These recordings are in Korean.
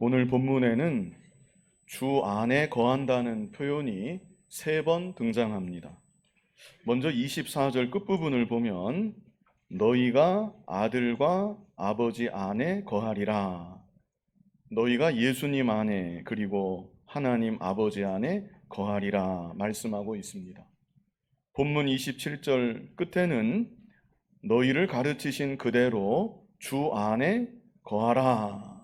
오늘 본문에는 주 안에 거한다는 표현이 3번 등장합니다. 먼저 24절 끝부분을 보면 너희가 아들과 아버지 안에 거하리라. 너희가 예수님 안에 그리고 하나님 아버지 안에 거하리라 말씀하고 있습니다. 본문 27절 끝에는 너희를 가르치신 그대로 주 안에 거하라.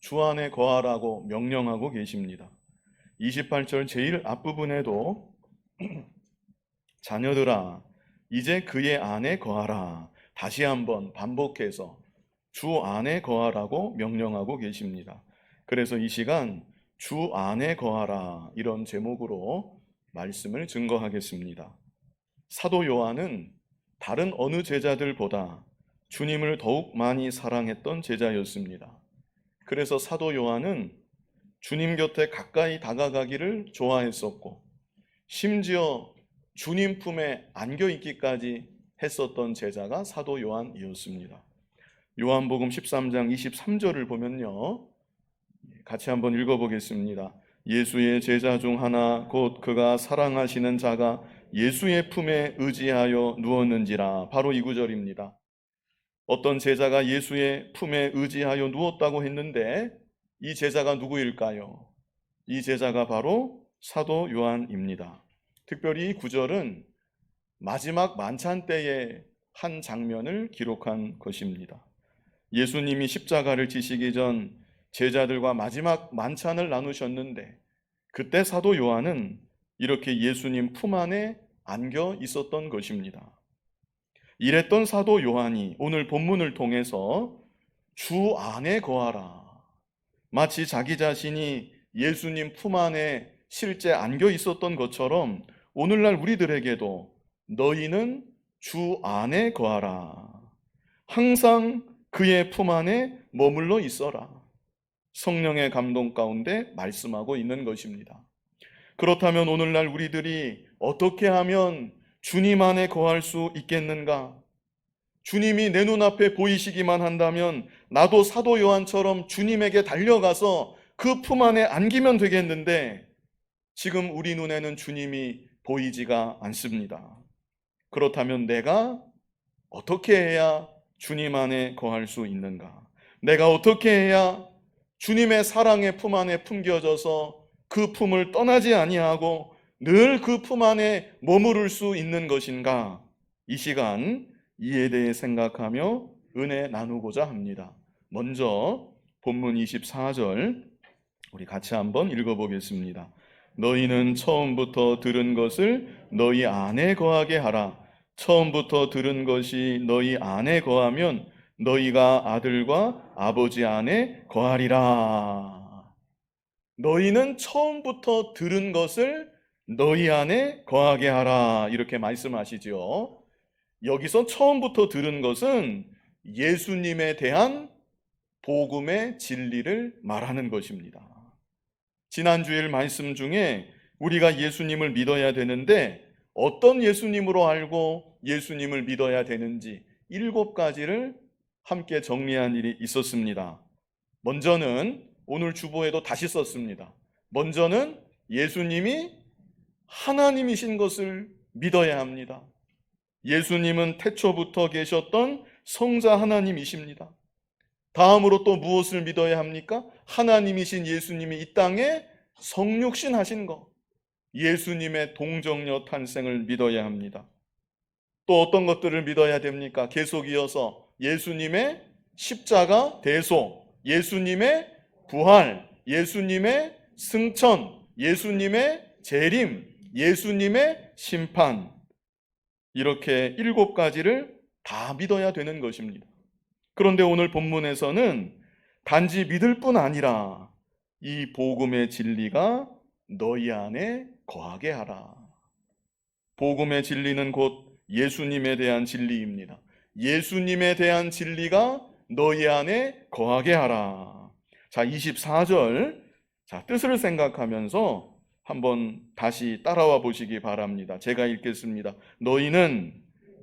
주 안에 거하라고 명령하고 계십니다. 28절 제일 앞부분에도 자녀들아 이제 그의 안에 거하라. 다시 한번 반복해서 주 안에 거하라고 명령하고 계십니다. 그래서 이 시간 주 안에 거하라 이런 제목으로 말씀을 증거하겠습니다. 사도 요한은 다른 어느 제자들보다 주님을 더욱 많이 사랑했던 제자였습니다. 그래서 사도 요한은 주님 곁에 가까이 다가가기를 좋아했었고 심지어 주님 품에 안겨 있기까지 했었던 제자가 사도 요한이었습니다. 요한복음 13장 23절을 보면요, 같이 한번 읽어보겠습니다. 예수의 제자 중 하나 곧 그가 사랑하시는 자가 예수의 품에 의지하여 누웠는지라. 바로 이 구절입니다. 어떤 제자가 예수의 품에 의지하여 누웠다고 했는데 이 제자가 누구일까요? 이 제자가 바로 사도 요한입니다. 특별히 이 구절은 마지막 만찬 때의 한 장면을 기록한 것입니다. 예수님이 십자가를 지시기 전 제자들과 마지막 만찬을 나누셨는데 그때 사도 요한은 이렇게 예수님 품 안에 안겨 있었던 것입니다. 이랬던 사도 요한이 오늘 본문을 통해서 주 안에 거하라, 마치 자기 자신이 예수님 품 안에 실제 안겨 있었던 것처럼 오늘날 우리들에게도 너희는 주 안에 거하라, 항상 그의 품 안에 머물러 있어라, 성령의 감동 가운데 말씀하고 있는 것입니다. 그렇다면 오늘날 우리들이 어떻게 하면 주님 안에 거할 수 있겠는가? 주님이 내 눈앞에 보이시기만 한다면 나도 사도 요한처럼 주님에게 달려가서 그 품 안에 안기면 되겠는데 지금 우리 눈에는 주님이 보이지가 않습니다. 그렇다면 내가 어떻게 해야 주님 안에 거할 수 있는가? 내가 어떻게 해야 주님의 사랑의 품 안에 품겨져서 그 품을 떠나지 아니하고 늘 그 품 안에 머무를 수 있는 것인가? 이 시간 이에 대해 생각하며 은혜 나누고자 합니다. 먼저 본문 24절 우리 같이 한번 읽어보겠습니다. 너희는 처음부터 들은 것을 너희 안에 거하게 하라. 처음부터 들은 것이 너희 안에 거하면 너희가 아들과 아버지 안에 거하리라. 너희는 처음부터 들은 것을 너희 안에 거하게 하라. 이렇게 말씀하시죠. 여기서 처음부터 들은 것은 예수님에 대한 복음의 진리를 말하는 것입니다. 지난주일 말씀 중에 우리가 예수님을 믿어야 되는데 어떤 예수님으로 알고 예수님을 믿어야 되는지 7가지를 함께 정리한 일이 있었습니다. 먼저는 오늘 주보에도 다시 썼습니다. 먼저는 예수님이 하나님이신 것을 믿어야 합니다. 예수님은 태초부터 계셨던 성자 하나님이십니다. 다음으로 또 무엇을 믿어야 합니까? 하나님이신 예수님이 이 땅에 성육신 하신 것, 예수님의 동정녀 탄생을 믿어야 합니다. 또 어떤 것들을 믿어야 됩니까? 계속 이어서 예수님의 십자가 대속, 예수님의 부활, 예수님의 승천, 예수님의 재림, 예수님의 심판, 이렇게 7가지를 다 믿어야 되는 것입니다. 그런데 오늘 본문에서는 단지 믿을 뿐 아니라 이 복음의 진리가 너희 안에 거하게 하라. 복음의 진리는 곧 예수님에 대한 진리입니다. 예수님에 대한 진리가 너희 안에 거하게 하라. 자, 24절. 자, 뜻을 생각하면서 한번 다시 따라와 보시기 바랍니다. 제가 읽겠습니다. 너희는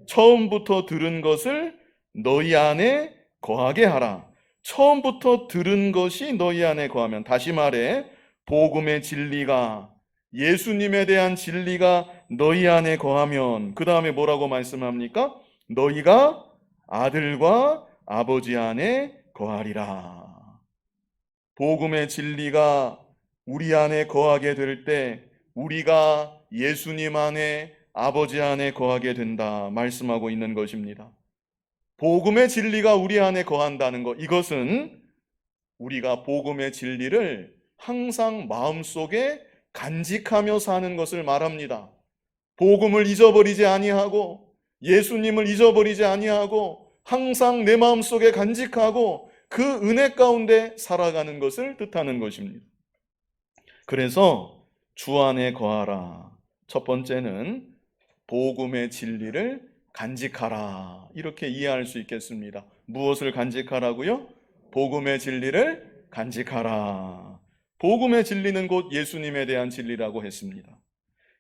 처음부터 들은 것을 너희 안에 거하게 하라. 처음부터 들은 것이 너희 안에 거하면, 다시 말해 복음의 진리가, 예수님에 대한 진리가 너희 안에 거하면, 그 다음에 뭐라고 말씀합니까? 너희가 아들과 아버지 안에 거하리라. 복음의 진리가 우리 안에 거하게 될 때 우리가 예수님 안에, 아버지 안에 거하게 된다 말씀하고 있는 것입니다. 복음의 진리가 우리 안에 거한다는 것, 이것은 우리가 복음의 진리를 항상 마음속에 간직하며 사는 것을 말합니다. 복음을 잊어버리지 아니하고 예수님을 잊어버리지 아니하고 항상 내 마음속에 간직하고 그 은혜 가운데 살아가는 것을 뜻하는 것입니다. 그래서 주 안에 거하라. 첫 번째는 복음의 진리를 간직하라, 이렇게 이해할 수 있겠습니다. 무엇을 간직하라고요? 복음의 진리를 간직하라. 복음의 진리는 곧 예수님에 대한 진리라고 했습니다.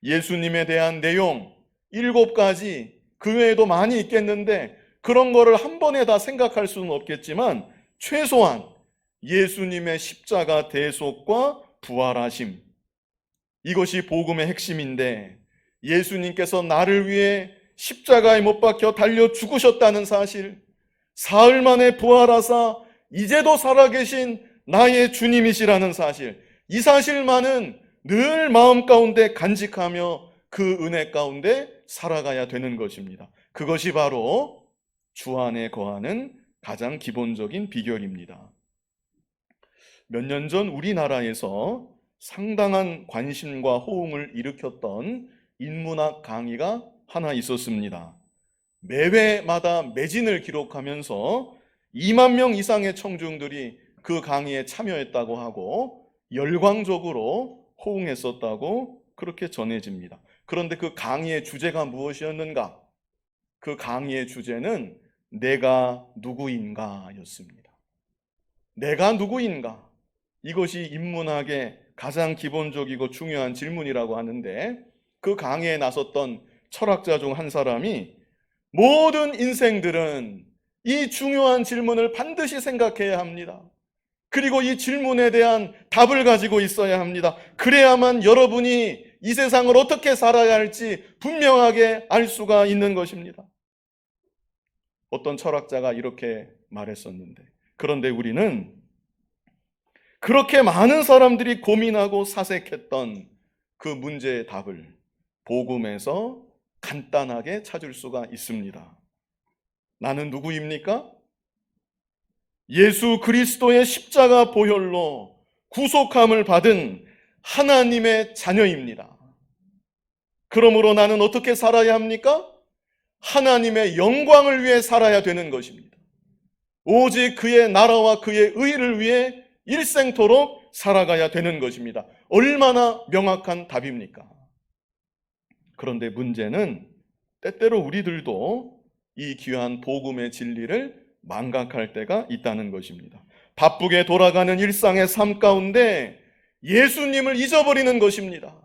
예수님에 대한 내용 7가지, 그 외에도 많이 있겠는데 그런 거를 한 번에 다 생각할 수는 없겠지만 최소한 예수님의 십자가 대속과 부활하심, 이것이 복음의 핵심인데, 예수님께서 나를 위해 십자가에 못 박혀 달려 죽으셨다는 사실, 사흘 만에 부활하사 이제도 살아계신 나의 주님이시라는 사실, 이 사실만은 늘 마음 가운데 간직하며 그 은혜 가운데 살아가야 되는 것입니다. 그것이 바로 주 안에 거하는 가장 기본적인 비결입니다. 몇 년 전 우리나라에서 상당한 관심과 호응을 일으켰던 인문학 강의가 하나 있었습니다. 매회마다 매진을 기록하면서 2만 명 이상의 청중들이 그 강의에 참여했다고 하고 열광적으로 호응했었다고 그렇게 전해집니다. 그런데 그 강의의 주제가 무엇이었는가? 그 강의의 주제는 내가 누구인가 였습니다. 내가 누구인가? 이것이 인문학의 가장 기본적이고 중요한 질문이라고 하는데, 그 강의에 나섰던 철학자 중 한 사람이 모든 인생들은 이 중요한 질문을 반드시 생각해야 합니다. 그리고 이 질문에 대한 답을 가지고 있어야 합니다. 그래야만 여러분이 이 세상을 어떻게 살아야 할지 분명하게 알 수가 있는 것입니다. 어떤 철학자가 이렇게 말했었는데, 그런데 우리는 그렇게 많은 사람들이 고민하고 사색했던 그 문제의 답을 복음에서 간단하게 찾을 수가 있습니다. 나는 누구입니까? 예수 그리스도의 십자가 보혈로 구속함을 받은 하나님의 자녀입니다. 그러므로 나는 어떻게 살아야 합니까? 하나님의 영광을 위해 살아야 되는 것입니다. 오직 그의 나라와 그의 의를 위해 일생토록 살아가야 되는 것입니다. 얼마나 명확한 답입니까? 그런데 문제는 때때로 우리들도 이 귀한 복음의 진리를 망각할 때가 있다는 것입니다. 바쁘게 돌아가는 일상의 삶 가운데 예수님을 잊어버리는 것입니다.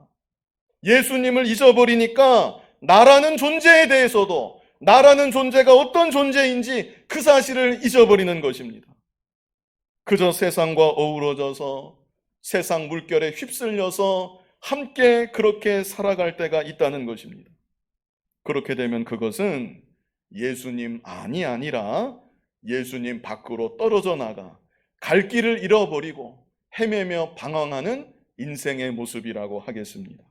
예수님을 잊어버리니까 나라는 존재에 대해서도, 나라는 존재가 어떤 존재인지 그 사실을 잊어버리는 것입니다. 그저 세상과 어우러져서 세상 물결에 휩쓸려서 함께 그렇게 살아갈 때가 있다는 것입니다. 그렇게 되면 그것은 예수님 안이 아니라 예수님 밖으로 떨어져 나가 갈 길을 잃어버리고 헤매며 방황하는 인생의 모습이라고 하겠습니다.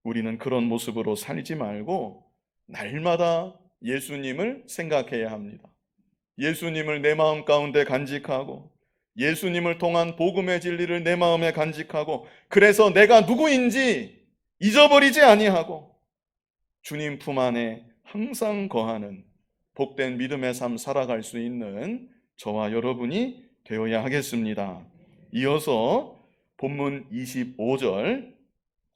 우리는 그런 모습으로 살지 말고 날마다 예수님을 생각해야 합니다. 예수님을 내 마음 가운데 간직하고 예수님을 통한 복음의 진리를 내 마음에 간직하고, 그래서 내가 누구인지 잊어버리지 아니하고 주님 품 안에 항상 거하는 복된 믿음의 삶 살아갈 수 있는 저와 여러분이 되어야 하겠습니다. 이어서 본문 25절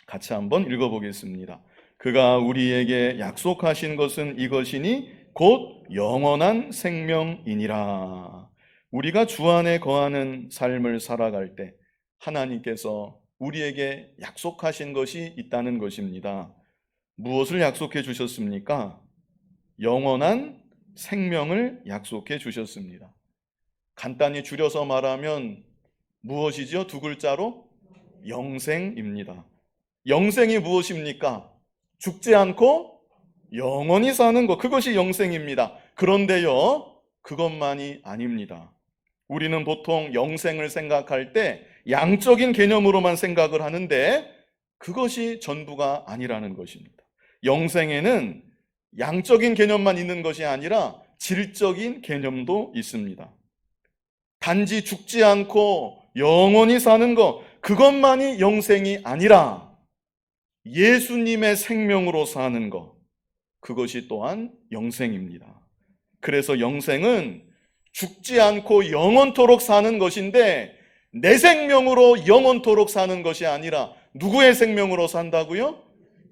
같이 한번 읽어보겠습니다. 그가 우리에게 약속하신 것은 이것이니 곧 영원한 생명이니라. 우리가 주 안에 거하는 삶을 살아갈 때 하나님께서 우리에게 약속하신 것이 있다는 것입니다. 무엇을 약속해 주셨습니까? 영원한 생명을 약속해 주셨습니다. 간단히 줄여서 말하면 무엇이죠? 두 글자로 영생입니다. 영생이 무엇입니까? 죽지 않고 영원히 사는 것, 그것이 영생입니다. 그런데요, 그것만이 아닙니다. 우리는 보통 영생을 생각할 때 양적인 개념으로만 생각을 하는데 그것이 전부가 아니라는 것입니다. 영생에는 양적인 개념만 있는 것이 아니라 질적인 개념도 있습니다. 단지 죽지 않고 영원히 사는 것, 그것만이 영생이 아니라 예수님의 생명으로 사는 것, 그것이 또한 영생입니다. 그래서 영생은 죽지 않고 영원토록 사는 것인데 내 생명으로 영원토록 사는 것이 아니라 누구의 생명으로 산다고요?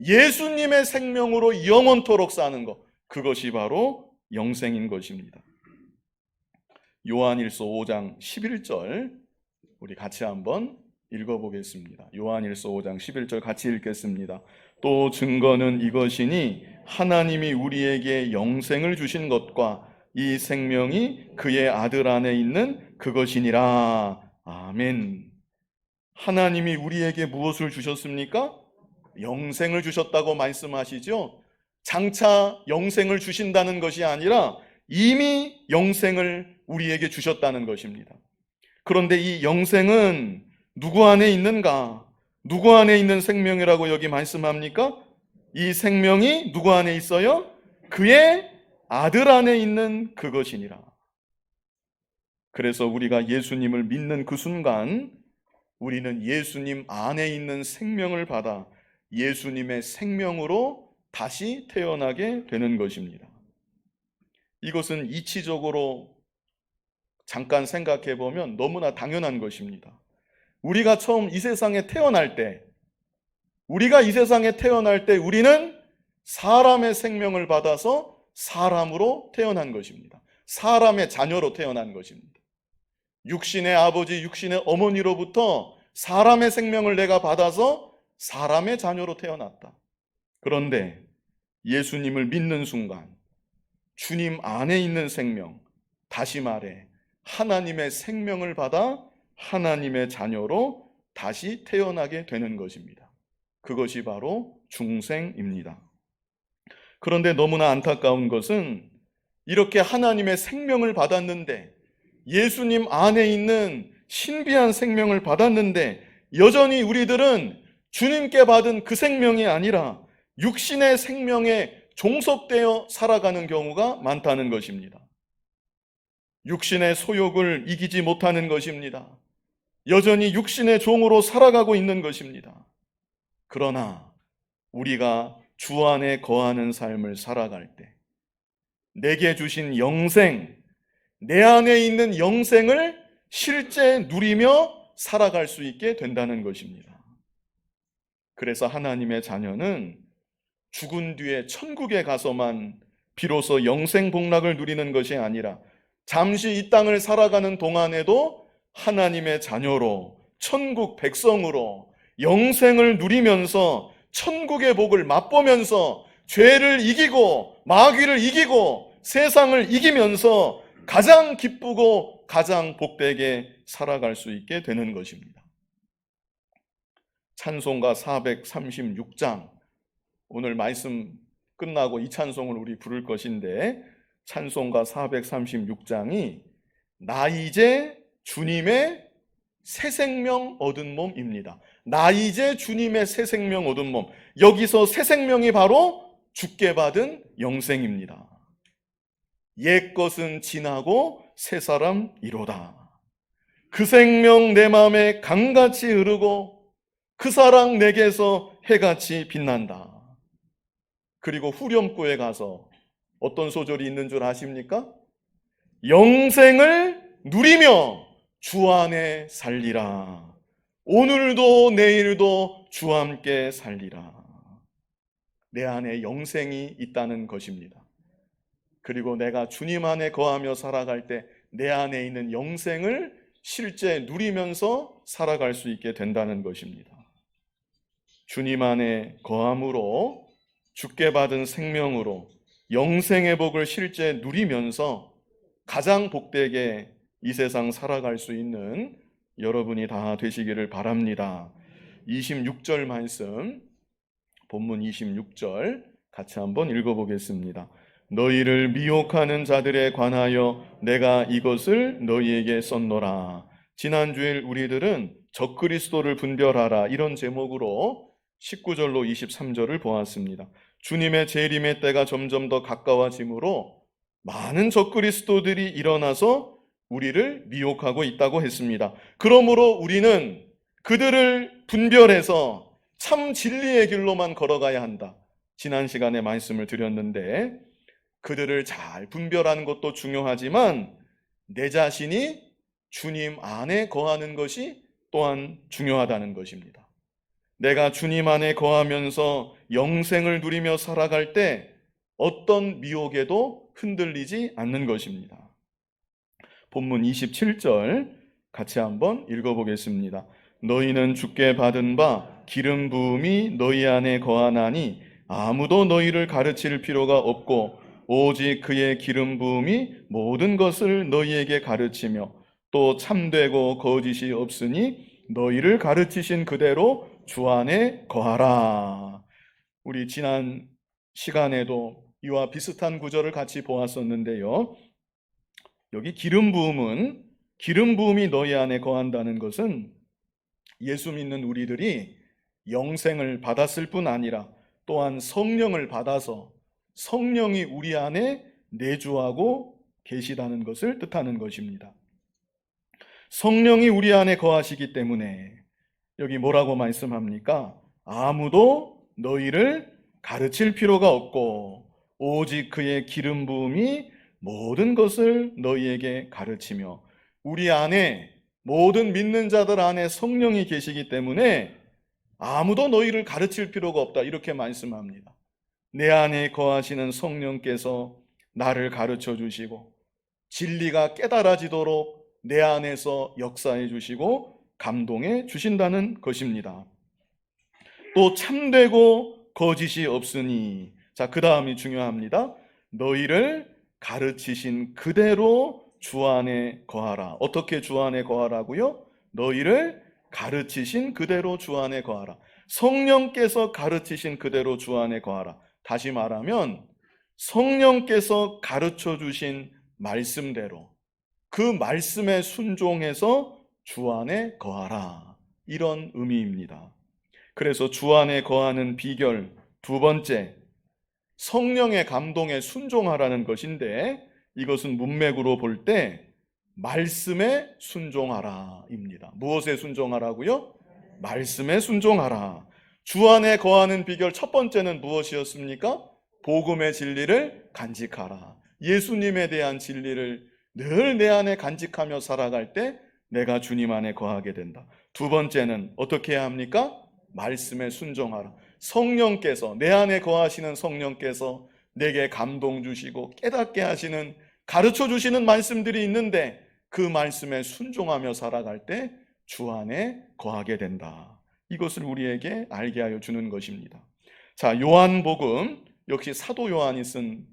예수님의 생명으로 영원토록 사는 것, 그것이 바로 영생인 것입니다. 요한일서 5장 11절 우리 같이 한번 읽어보겠습니다. 요한일서 5장 11절 같이 읽겠습니다. 또 증거는 이것이니 하나님이 우리에게 영생을 주신 것과 이 생명이 그의 아들 안에 있는 그것이니라. 아멘. 하나님이 우리에게 무엇을 주셨습니까? 영생을 주셨다고 말씀하시죠. 장차 영생을 주신다는 것이 아니라 이미 영생을 우리에게 주셨다는 것입니다. 그런데 이 영생은 누구 안에 있는가? 누구 안에 있는 생명이라고 여기 말씀합니까? 이 생명이 누구 안에 있어요? 그의 아들 안에 있는 그것이니라. 그래서 우리가 예수님을 믿는 그 순간 우리는 예수님 안에 있는 생명을 받아 예수님의 생명으로 다시 태어나게 되는 것입니다. 이것은 이치적으로 잠깐 생각해 보면 너무나 당연한 것입니다. 우리가 처음 이 세상에 태어날 때, 우리는 사람의 생명을 받아서 사람으로 태어난 것입니다. 사람의 자녀로 태어난 것입니다. 육신의 아버지, 육신의 어머니로부터 사람의 생명을 내가 받아서 사람의 자녀로 태어났다. 그런데 예수님을 믿는 순간 주님 안에 있는 생명, 다시 말해 하나님의 생명을 받아 하나님의 자녀로 다시 태어나게 되는 것입니다. 그것이 바로 중생입니다. 그런데 너무나 안타까운 것은 이렇게 하나님의 생명을 받았는데, 예수님 안에 있는 신비한 생명을 받았는데 여전히 우리들은 주님께 받은 그 생명이 아니라 육신의 생명에 종속되어 살아가는 경우가 많다는 것입니다. 육신의 소욕을 이기지 못하는 것입니다. 여전히 육신의 종으로 살아가고 있는 것입니다. 그러나 우리가 주 안에 거하는 삶을 살아갈 때 내게 주신 영생, 내 안에 있는 영생을 실제 누리며 살아갈 수 있게 된다는 것입니다. 그래서 하나님의 자녀는 죽은 뒤에 천국에 가서만 비로소 영생 복락을 누리는 것이 아니라 잠시 이 땅을 살아가는 동안에도 하나님의 자녀로, 천국 백성으로 영생을 누리면서 천국의 복을 맛보면서 죄를 이기고 마귀를 이기고 세상을 이기면서 가장 기쁘고 가장 복되게 살아갈 수 있게 되는 것입니다. 찬송가 436장, 오늘 말씀 끝나고 이 찬송을 우리 부를 것인데, 찬송가 436장이 나 이제 주님의 새 생명 얻은 몸입니다. 나 이제 주님의 새 생명 얻은 몸, 여기서 새 생명이 바로 주께 받은 영생입니다. 옛 것은 지나고 새 사람이로다. 그 생명 내 마음에 강같이 흐르고 그 사랑 내게서 해같이 빛난다. 그리고 후렴구에 가서 어떤 소절이 있는 줄 아십니까? 영생을 누리며 주 안에 살리라. 오늘도 내일도 주와 함께 살리라. 내 안에 영생이 있다는 것입니다. 그리고 내가 주님 안에 거하며 살아갈 때 내 안에 있는 영생을 실제 누리면서 살아갈 수 있게 된다는 것입니다. 주님 안에 거함으로 주께 받은 생명으로 영생의 복을 실제 누리면서 가장 복되게 이 세상 살아갈 수 있는 여러분이 다 되시기를 바랍니다. 26절 말씀, 본문 26절 같이 한번 읽어보겠습니다. 너희를 미혹하는 자들에 관하여 내가 이것을 너희에게 썼노라. 지난주일 우리들은 적그리스도를 분별하라 이런 제목으로 19절로 23절을 보았습니다. 주님의 재림의 때가 점점 더 가까워지므로 많은 적그리스도들이 일어나서 우리를 미혹하고 있다고 했습니다. 그러므로 우리는 그들을 분별해서 참 진리의 길로만 걸어가야 한다. 지난 시간에 말씀을 드렸는데 그들을 잘 분별하는 것도 중요하지만 내 자신이 주님 안에 거하는 것이 또한 중요하다는 것입니다. 내가 주님 안에 거하면서 영생을 누리며 살아갈 때 어떤 미혹에도 흔들리지 않는 것입니다. 본문 27절 같이 한번 읽어보겠습니다. 너희는 주께 받은 바 기름 부음이 너희 안에 거하나니 아무도 너희를 가르칠 필요가 없고 오직 그의 기름 부음이 모든 것을 너희에게 가르치며 또 참되고 거짓이 없으니 너희를 가르치신 그대로 주 안에 거하라. 우리 지난 시간에도 이와 비슷한 구절을 같이 보았었는데요. 여기 기름 부음이 너희 안에 거한다는 것은 예수 믿는 우리들이 영생을 받았을 뿐 아니라 또한 성령을 받아서 성령이 우리 안에 내주하고 계시다는 것을 뜻하는 것입니다. 성령이 우리 안에 거하시기 때문에 여기 뭐라고 말씀합니까? 아무도 너희를 가르칠 필요가 없고 오직 그의 기름 부음이 모든 것을 너희에게 가르치며 우리 안에 모든 믿는 자들 안에 성령이 계시기 때문에 아무도 너희를 가르칠 필요가 없다 이렇게 말씀합니다. 내 안에 거하시는 성령께서 나를 가르쳐 주시고 진리가 깨달아지도록 내 안에서 역사해 주시고 감동해 주신다는 것입니다. 또 참되고 거짓이 없으니 자, 그 다음이 중요합니다. 너희를 가르치신 그대로 주 안에 거하라. 어떻게 주 안에 거하라고요? 너희를 가르치신 그대로 주 안에 거하라. 성령께서 가르치신 그대로 주 안에 거하라. 다시 말하면 성령께서 가르쳐 주신 말씀대로 그 말씀에 순종해서 주 안에 거하라. 이런 의미입니다. 그래서 주 안에 거하는 비결 두 번째, 성령의 감동에 순종하라는 것인데 이것은 문맥으로 볼 때 말씀에 순종하라입니다. 무엇에 순종하라고요? 말씀에 순종하라. 주 안에 거하는 비결 첫 번째는 무엇이었습니까? 복음의 진리를 간직하라. 예수님에 대한 진리를 늘 내 안에 간직하며 살아갈 때 내가 주님 안에 거하게 된다. 두 번째는 어떻게 해야 합니까? 말씀에 순종하라. 성령께서 내 안에 거하시는 성령께서 내게 감동 주시고 깨닫게 하시는 가르쳐 주시는 말씀들이 있는데 그 말씀에 순종하며 살아갈 때 주 안에 거하게 된다. 이것을 우리에게 알게 하여 주는 것입니다. 자, 요한복음 역시 사도 요한이 쓴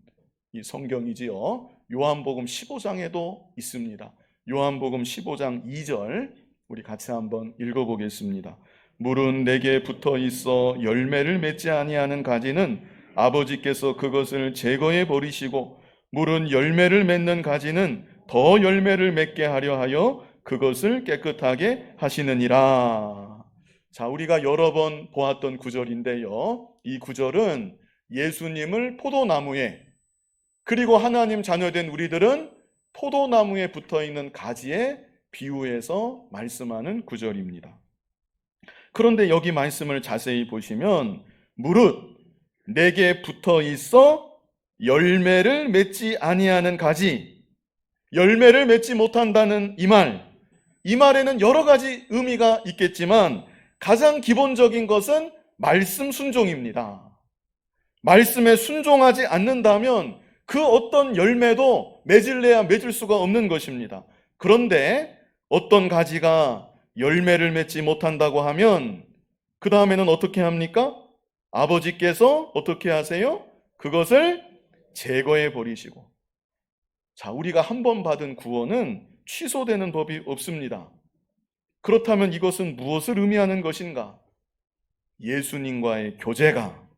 이 성경이지요. 요한복음 15장에도 있습니다. 요한복음 15장 2절 우리 같이 한번 읽어보겠습니다. 물은 내게 붙어 있어 열매를 맺지 아니하는 가지는 아버지께서 그것을 제거해 버리시고 물은 열매를 맺는 가지는 더 열매를 맺게 하려 하여 그것을 깨끗하게 하시느니라. 자, 우리가 여러 번 보았던 구절인데요. 이 구절은 예수님을 포도나무에 그리고 하나님 자녀된 우리들은 포도나무에 붙어 있는 가지에 비유해서 말씀하는 구절입니다. 그런데 여기 말씀을 자세히 보시면 무릇 내게 붙어 있어 열매를 맺지 아니하는 가지, 열매를 맺지 못한다는 이 말에는 여러 가지 의미가 있겠지만 가장 기본적인 것은 말씀 순종입니다. 말씀에 순종하지 않는다면 그 어떤 열매도 맺을래야 맺을 수가 없는 것입니다. 그런데 어떤 가지가 열매를 맺지 못한다고 하면 그 다음에는 어떻게 합니까? 아버지께서 어떻게 하세요? 그것을 제거해 버리시고. 자, 우리가 한 번 받은 구원은 취소되는 법이 없습니다. 그렇다면 이것은 무엇을 의미하는 것인가? 예수님과의 교제가,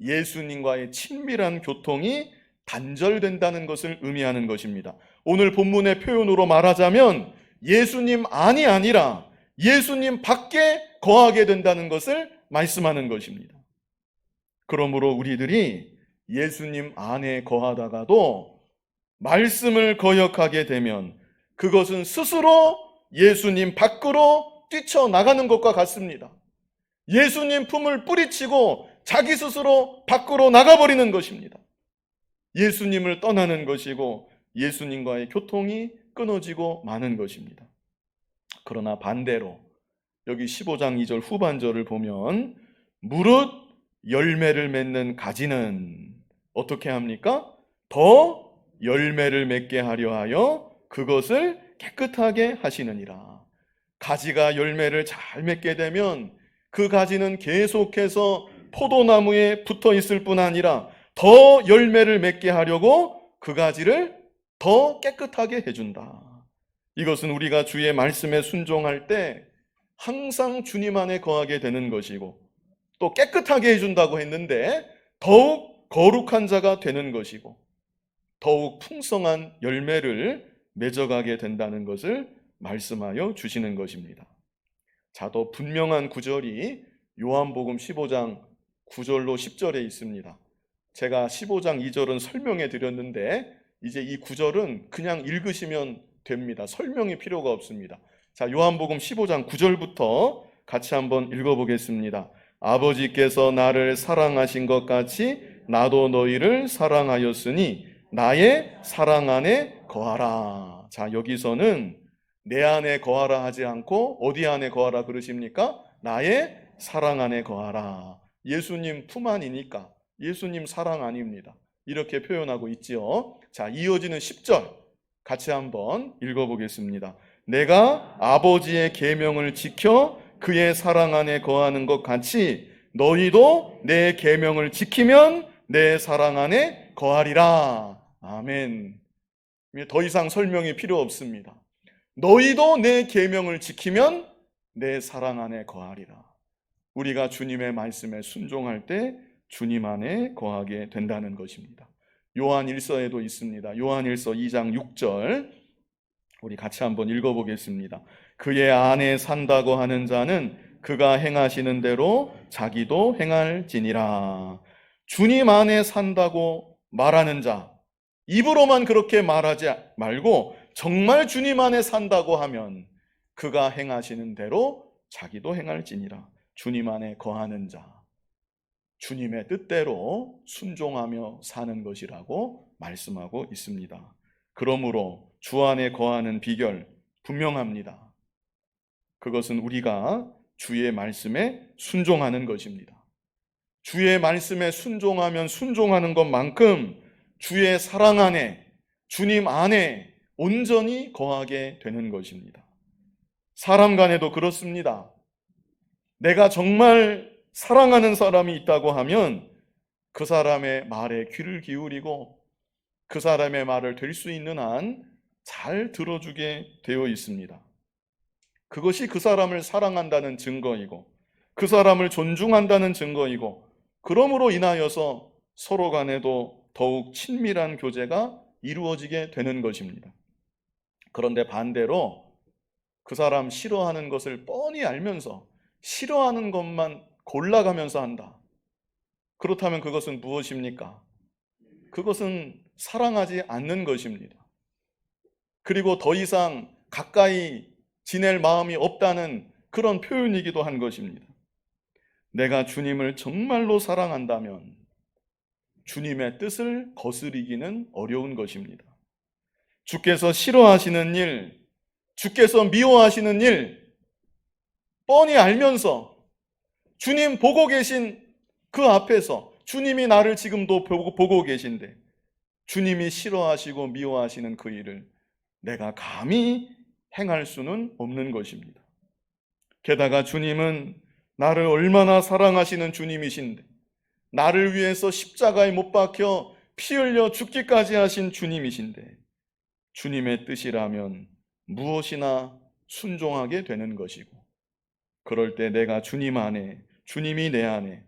예수님과의 친밀한 교통이 단절된다는 것을 의미하는 것입니다. 오늘 본문의 표현으로 말하자면 예수님 안이 아니라 예수님 밖에 거하게 된다는 것을 말씀하는 것입니다. 그러므로 우리들이 예수님 안에 거하다가도 말씀을 거역하게 되면 그것은 스스로 예수님 밖으로 뛰쳐나가는 것과 같습니다. 예수님 품을 뿌리치고 자기 스스로 밖으로 나가버리는 것입니다. 예수님을 떠나는 것이고 예수님과의 교통이 끊어지고 마는 것입니다. 그러나 반대로 여기 15장 2절 후반절을 보면 무릇 열매를 맺는 가지는 어떻게 합니까? 더 열매를 맺게 하려 하여 그것을 깨끗하게 하시느니라. 가지가 열매를 잘 맺게 되면 그 가지는 계속해서 포도나무에 붙어 있을 뿐 아니라 더 열매를 맺게 하려고 그 가지를 더 깨끗하게 해준다. 이것은 우리가 주의 말씀에 순종할 때 항상 주님 안에 거하게 되는 것이고 또 깨끗하게 해준다고 했는데 더욱 거룩한 자가 되는 것이고 더욱 풍성한 열매를 맺어가게 된다는 것을 말씀하여 주시는 것입니다. 자, 더 분명한 구절이 요한복음 15장 9절로 10절에 있습니다. 제가 15장 2절은 설명해 드렸는데 이제 이 9절은 그냥 읽으시면 됩니다. 설명이 필요가 없습니다. 자, 요한복음 15장 9절부터 같이 한번 읽어보겠습니다. 아버지께서 나를 사랑하신 것 같이 나도 너희를 사랑하였으니 나의 사랑 안에 거하라. 자, 여기서는 내 안에 거하라 하지 않고 어디 안에 거하라 그러십니까? 나의 사랑 안에 거하라. 예수님 품 안이니까 예수님 사랑 아닙니다. 이렇게 표현하고 있지요. 자, 이어지는 10절 같이 한번 읽어보겠습니다. 내가 아버지의 계명을 지켜 그의 사랑 안에 거하는 것 같이 너희도 내 계명을 지키면 내 사랑 안에 거하리라. 아멘. 더 이상 설명이 필요 없습니다. 너희도 내 계명을 지키면 내 사랑 안에 거하리라. 우리가 주님의 말씀에 순종할 때 주님 안에 거하게 된다는 것입니다. 요한일서에도 있습니다. 요한일서 2장 6절 우리 같이 한번 읽어보겠습니다. 그의 안에 산다고 하는 자는 그가 행하시는 대로 자기도 행할지니라. 주님 안에 산다고 말하는 자, 입으로만 그렇게 말하지 말고 정말 주님 안에 산다고 하면 그가 행하시는 대로 자기도 행할지니라. 주님 안에 거하는 자, 주님의 뜻대로 순종하며 사는 것이라고 말씀하고 있습니다. 그러므로 주 안에 거하는 비결 분명합니다. 그것은 우리가 주의 말씀에 순종하는 것입니다. 주의 말씀에 순종하면 순종하는 것만큼 주의 사랑 안에, 주님 안에 온전히 거하게 되는 것입니다. 사람 간에도 그렇습니다. 내가 정말 사랑하는 사람이 있다고 하면 그 사람의 말에 귀를 기울이고 그 사람의 말을 될 수 있는 한 잘 들어주게 되어 있습니다. 그것이 그 사람을 사랑한다는 증거이고 그 사람을 존중한다는 증거이고 그러므로 인하여서 서로 간에도 더욱 친밀한 교제가 이루어지게 되는 것입니다. 그런데 반대로 그 사람 싫어하는 것을 뻔히 알면서 싫어하는 것만 골라가면서 한다. 그렇다면 그것은 무엇입니까? 그것은 사랑하지 않는 것입니다. 그리고 더 이상 가까이 지낼 마음이 없다는 그런 표현이기도 한 것입니다. 내가 주님을 정말로 사랑한다면 주님의 뜻을 거스르기는 어려운 것입니다. 주께서 싫어하시는 일, 주께서 미워하시는 일 뻔히 알면서 주님 보고 계신 그 앞에서 주님이 나를 지금도 보고 계신데 주님이 싫어하시고 미워하시는 그 일을 내가 감히 행할 수는 없는 것입니다. 게다가 주님은 나를 얼마나 사랑하시는 주님이신데 나를 위해서 십자가에 못 박혀 피 흘려 죽기까지 하신 주님이신데 주님의 뜻이라면 무엇이나 순종하게 되는 것이고, 그럴 때 내가 주님 안에, 주님이 내 안에,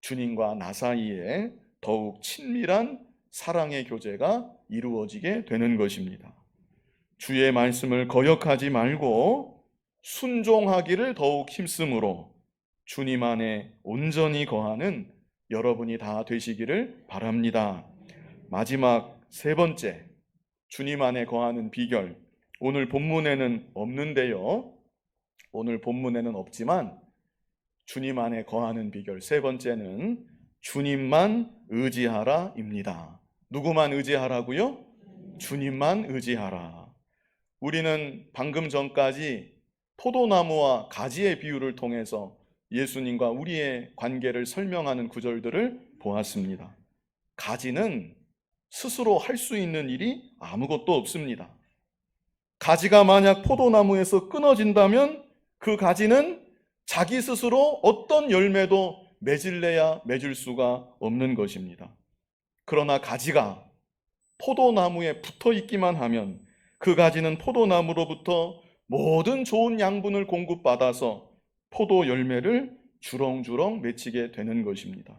주님과 나 사이에 더욱 친밀한 사랑의 교제가 이루어지게 되는 것입니다. 주의 말씀을 거역하지 말고 순종하기를 더욱 힘쓰므로 주님 안에 온전히 거하는 여러분이 다 되시기를 바랍니다. 마지막 세 번째, 주님 안에 거하는 비결. 오늘 본문에는 없는데요. 오늘 본문에는 없지만 주님 안에 거하는 비결 세 번째는 주님만 의지하라입니다. 누구만 의지하라고요? 주님만 의지하라. 우리는 방금 전까지 포도나무와 가지의 비유를 통해서 예수님과 우리의 관계를 설명하는 구절들을 보았습니다. 가지는 스스로 할 수 있는 일이 아무것도 없습니다. 가지가 만약 포도나무에서 끊어진다면 그 가지는 자기 스스로 어떤 열매도 맺을래야 맺을 수가 없는 것입니다. 그러나 가지가 포도나무에 붙어 있기만 하면 그 가지는 포도나무로부터 모든 좋은 양분을 공급받아서 포도 열매를 주렁주렁 맺히게 되는 것입니다.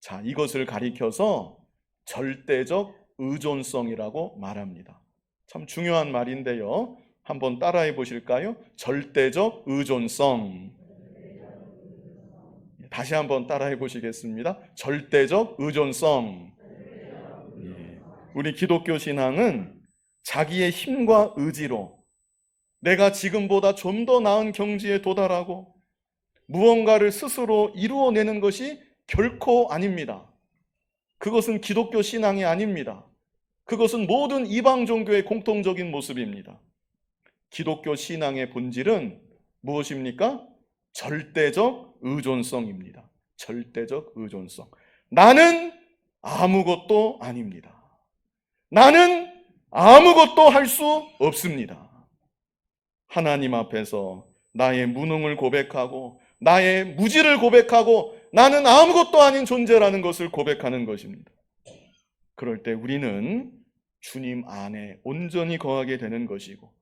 자, 이것을 가리켜서 절대적 의존성이라고 말합니다. 참 중요한 말인데요. 한번 따라해 보실까요? 절대적 의존성. 다시 한번 따라해 보시겠습니다. 절대적 의존성. 우리 기독교 신앙은 자기의 힘과 의지로 내가 지금보다 좀 더 나은 경지에 도달하고 무언가를 스스로 이루어내는 것이 결코 아닙니다. 그것은 기독교 신앙이 아닙니다. 그것은 모든 이방 종교의 공통적인 모습입니다. 기독교 신앙의 본질은 무엇입니까? 절대적 의존성입니다. 절대적 의존성. 나는 아무것도 아닙니다. 나는 아무것도 할 수 없습니다. 하나님 앞에서 나의 무능을 고백하고 나의 무지를 고백하고 나는 아무것도 아닌 존재라는 것을 고백하는 것입니다. 그럴 때 우리는 주님 안에 온전히 거하게 되는 것이고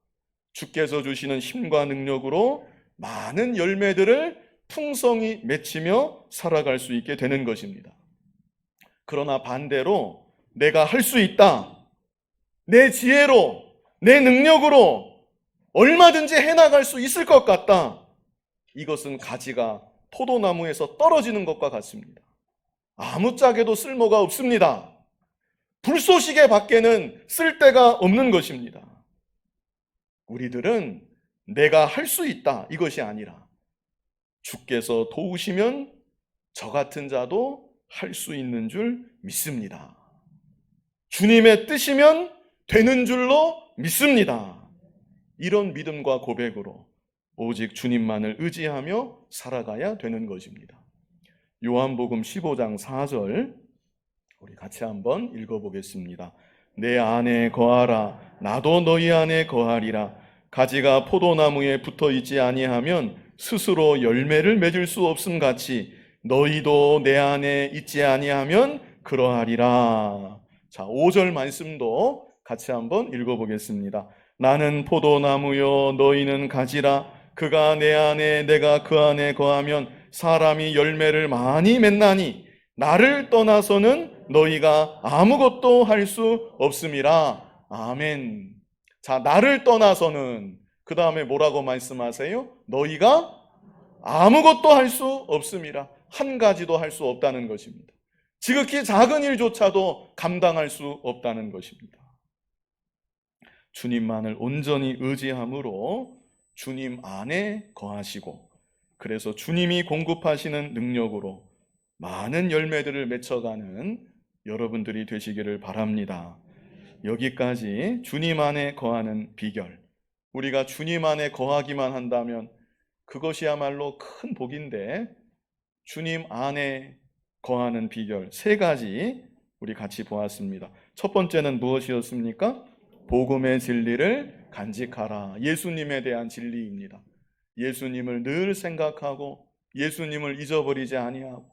주께서 주시는 힘과 능력으로 많은 열매들을 풍성히 맺히며 살아갈 수 있게 되는 것입니다. 그러나 반대로 내가 할 수 있다, 내 지혜로, 내 능력으로 얼마든지 해나갈 수 있을 것 같다, 이것은 가지가 포도나무에서 떨어지는 것과 같습니다. 아무짝에도 쓸모가 없습니다. 불쏘시개 밖에는 쓸데가 없는 것입니다. 우리들은 내가 할 수 있다, 이것이 아니라 주께서 도우시면 저 같은 자도 할 수 있는 줄 믿습니다. 주님의 뜻이면 되는 줄로 믿습니다. 이런 믿음과 고백으로 오직 주님만을 의지하며 살아가야 되는 것입니다. 요한복음 15장 4절 우리 같이 한번 읽어보겠습니다. 내 안에 거하라, 나도 너희 안에 거하리라. 가지가 포도나무에 붙어 있지 아니하면 스스로 열매를 맺을 수 없음 같이 너희도 내 안에 있지 아니하면 그러하리라. 자, 5절 말씀도 같이 한번 읽어보겠습니다. 나는 포도나무요 너희는 가지라. 그가 내 안에 내가 그 안에 거하면 사람이 열매를 많이 맺나니 나를 떠나서는 너희가 아무것도 할 수 없음이라. 아멘. 자, 나를 떠나서는 그 다음에 뭐라고 말씀하세요? 너희가 아무것도 할 수 없음이라. 한 가지도 할 수 없다는 것입니다. 지극히 작은 일조차도 감당할 수 없다는 것입니다. 주님만을 온전히 의지함으로 주님 안에 거하시고 그래서 주님이 공급하시는 능력으로 많은 열매들을 맺혀가는 여러분들이 되시기를 바랍니다. 여기까지 주님 안에 거하는 비결. 우리가 주님 안에 거하기만 한다면 그것이야말로 큰 복인데 주님 안에 거하는 비결 세 가지 우리 같이 보았습니다. 첫 번째는 무엇이었습니까? 복음의 진리를 간직하라. 예수님에 대한 진리입니다. 예수님을 늘 생각하고 예수님을 잊어버리지 아니하고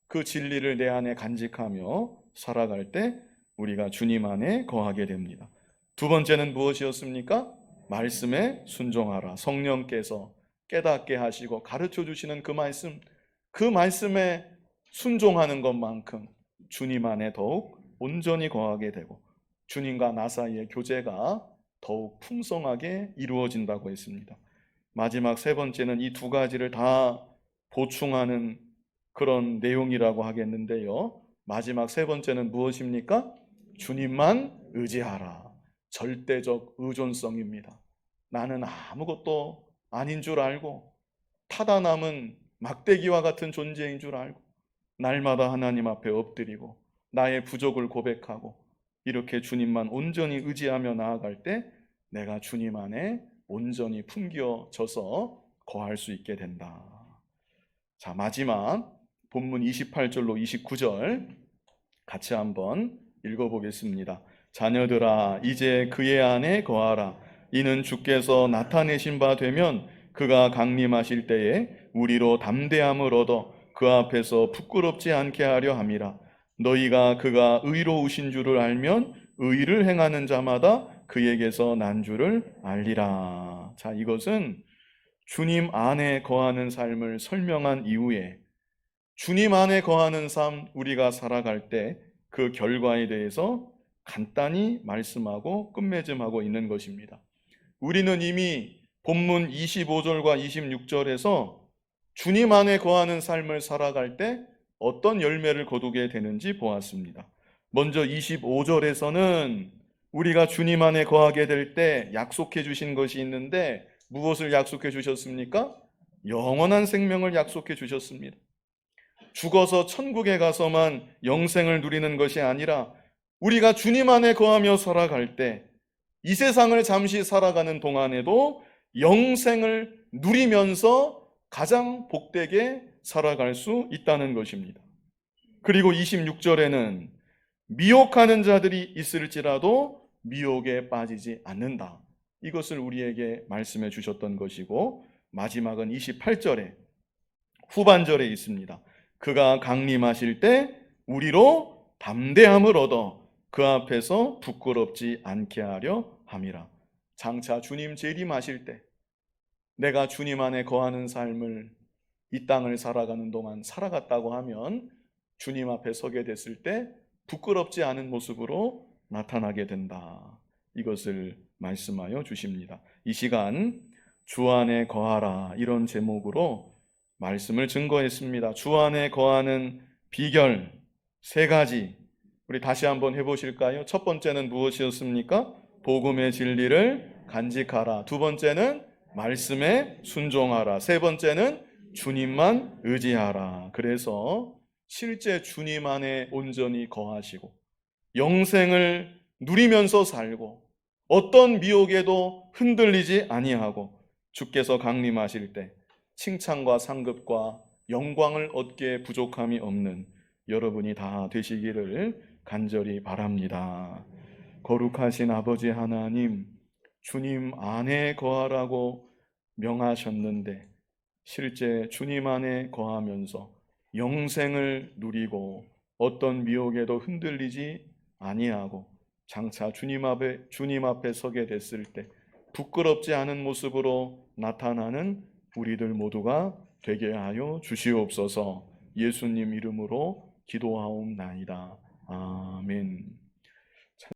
그 진리를 내 안에 간직하며 살아갈 때 우리가 주님 안에 거하게 됩니다. 두 번째는 무엇이었습니까? 말씀에 순종하라. 성령께서 깨닫게 하시고 가르쳐 주시는 그 말씀에 순종하는 것만큼 주님 안에 더욱 온전히 거하게 되고 주님과 나 사이의 교제가 더욱 풍성하게 이루어진다고 했습니다. 마지막 세 번째는 이 두 가지를 다 보충하는 그런 내용이라고 하겠는데요. 마지막 세 번째는 무엇입니까? 주님만 의지하라. 절대적 의존성입니다. 나는 아무것도 아닌 줄 알고 타다 남은 막대기와 같은 존재인 줄 알고 날마다 하나님 앞에 엎드리고 나의 부족을 고백하고 이렇게 주님만 온전히 의지하며 나아갈 때 내가 주님 안에 온전히 품겨져서 거할 수 있게 된다. 자, 마지막 본문 28절로 29절 같이 한번 읽어보겠습니다. 자녀들아 이제 그의 안에 거하라. 이는 주께서 나타내신 바 되면 그가 강림하실 때에 우리로 담대함을 얻어 그 앞에서 부끄럽지 않게 하려 함이라. 너희가 그가 의로우신 줄을 알면 의를 행하는 자마다 그에게서 난 줄을 알리라. 자, 이것은 주님 안에 거하는 삶을 설명한 이후에 주님 안에 거하는 삶 우리가 살아갈 때 그 결과에 대해서 간단히 말씀하고 끝맺음하고 있는 것입니다. 우리는 이미 본문 25절과 26절에서 주님 안에 거하는 삶을 살아갈 때 어떤 열매를 거두게 되는지 보았습니다. 먼저 25절에서는 우리가 주님 안에 거하게 될 때 약속해 주신 것이 있는데 무엇을 약속해 주셨습니까? 영원한 생명을 약속해 주셨습니다. 죽어서 천국에 가서만 영생을 누리는 것이 아니라 우리가 주님 안에 거하며 살아갈 때 이 세상을 잠시 살아가는 동안에도 영생을 누리면서 가장 복되게 살아갈 수 있다는 것입니다. 그리고 26절에는 미혹하는 자들이 있을지라도 미혹에 빠지지 않는다. 이것을 우리에게 말씀해 주셨던 것이고 마지막은 28절에 후반절에 있습니다. 그가 강림하실 때 우리로 담대함을 얻어 그 앞에서 부끄럽지 않게 하려 함이라. 장차 주님 재림하실 때 내가 주님 안에 거하는 삶을 이 땅을 살아가는 동안 살아갔다고 하면 주님 앞에 서게 됐을 때 부끄럽지 않은 모습으로 나타나게 된다. 이것을 말씀하여 주십니다. 이 시간 주 안에 거하라 이런 제목으로 말씀을 증거했습니다. 주 안에 거하는 비결 세 가지 우리 다시 한번 해보실까요? 첫 번째는 무엇이었습니까? 복음의 진리를 간직하라. 두 번째는 말씀에 순종하라. 세 번째는 주님만 의지하라. 그래서 실제 주님 안에 온전히 거하시고 영생을 누리면서 살고 어떤 미혹에도 흔들리지 아니하고 주께서 강림하실 때 칭찬과 상급과 영광을 얻기에 부족함이 없는 여러분이 다 되시기를 간절히 바랍니다. 거룩하신 아버지 하나님, 주님 안에 거하라고 명하셨는데 실제 주님 안에 거하면서 영생을 누리고 어떤 미혹에도 흔들리지 아니하고 장차 주님 앞에 서게 됐을 때 부끄럽지 않은 모습으로 나타나는 우리들 모두가 되게 하여 주시옵소서. 예수님 이름으로 기도하옵나이다. 아멘.